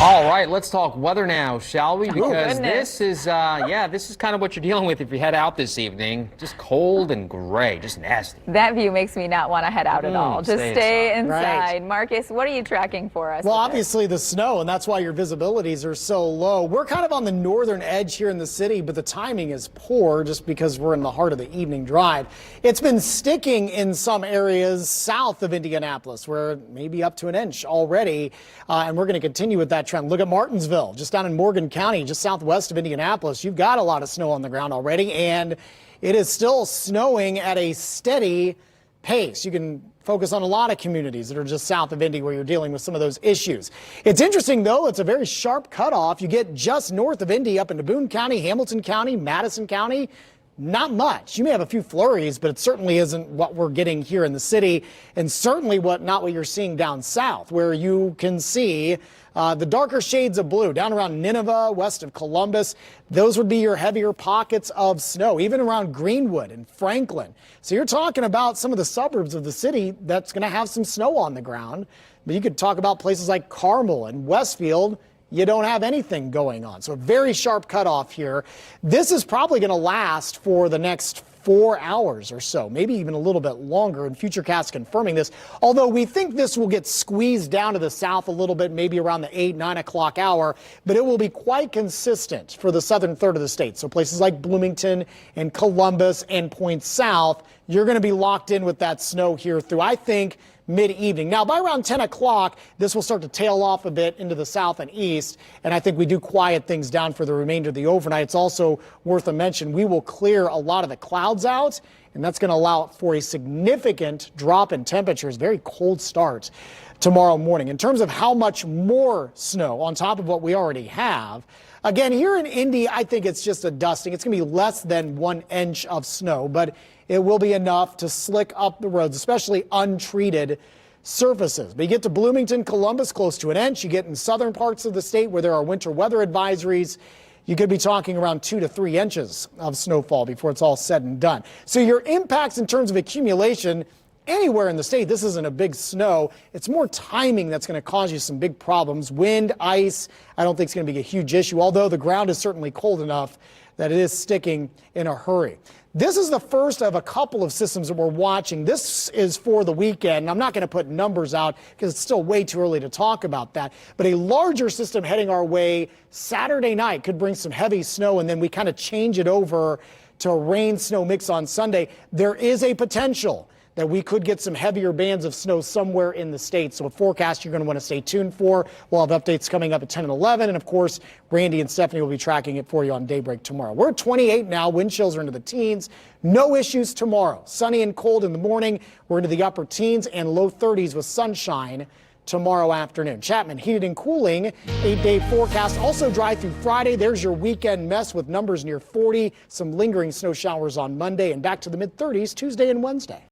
All right, let's talk weather now, shall we? Because goodness. this is kind of what you're dealing with if you head out this evening. Just cold and gray, just nasty. That view makes me not want to head out at all. Just stay inside. Right. Marcus, what are you tracking for us? Well, with this? obviously the snow, and that's why your visibilities are so low. We're kind of on the northern edge here in the city, but the timing is poor just because we're in the heart of the evening drive. It's been sticking in some areas south of Indianapolis, where maybe up to an inch already, and we're going to continue with that trend. Look at Martinsville, just down in Morgan County, just southwest of Indianapolis. You've got a lot of snow on the ground already, and it is still snowing at a steady pace. You can focus on a lot of communities that are just south of Indy where you're dealing with some of those issues. It's interesting, though, it's a very sharp cutoff. You get just north of Indy up into Boone County, Hamilton County, Madison County. Not much. You may have a few flurries, but it certainly isn't what we're getting here in the city, and certainly not what you're seeing down south, where you can see the darker shades of blue down around Nineveh, west of Columbus. Those would be your heavier pockets of snow, even around Greenwood and Franklin. So you're talking about some of the suburbs of the city that's going to have some snow on the ground. But you could talk about places like Carmel and Westfield. You don't have anything going on. So a very sharp cutoff here. This is probably going to last for the next 4 hours or so, maybe even a little bit longer, and Futurecast confirming this. Although we think this will get squeezed down to the south a little bit, maybe around the 8, 9 o'clock hour, but it will be quite consistent for the southern third of the state. So places like Bloomington and Columbus and points south, you're going to be locked in with that snow here through, I think, mid-evening. Now, by around 10 o'clock, this will start to tail off a bit into the south and east, and I think we do quiet things down for the remainder of the overnight. It's also worth a mention, we will clear a lot of the clouds out, and that's going to allow for a significant drop in temperatures, very cold start tomorrow morning. In terms of how much more snow on top of what we already have, again, here in Indy, I think it's just a dusting. It's going to be less than 1 inch of snow, but it will be enough to slick up the roads, especially untreated surfaces. But you get to Bloomington, Columbus, close to an inch. You get in southern parts of the state where there are winter weather advisories. You could be talking around 2 to 3 inches of snowfall before it's all said and done. So your impacts in terms of accumulation anywhere in the state, this isn't a big snow. It's more timing that's going to cause you some big problems. Wind, ice, I don't think it's going to be a huge issue, although the ground is certainly cold enough that it is sticking in a hurry. This is the first of a couple of systems that we're watching. This is for the weekend. I'm not going to put numbers out because it's still way too early to talk about that. But a larger system heading our way Saturday night could bring some heavy snow, and then we kind of change it over to a rain-snow mix on Sunday. There is a potential that we could get some heavier bands of snow somewhere in the state. So a forecast you're going to want to stay tuned for. We'll have updates coming up at 10 and 11. And of course, Randy and Stephanie will be tracking it for you on Daybreak tomorrow. We're at 28 now. Wind chills are into the teens. No issues tomorrow. Sunny and cold in the morning. We're into the upper teens and low 30s with sunshine tomorrow afternoon. Chapman Heated and Cooling 8-day forecast. Also dry through Friday. There's your weekend mess with numbers near 40. Some lingering snow showers on Monday and back to the mid 30s Tuesday and Wednesday.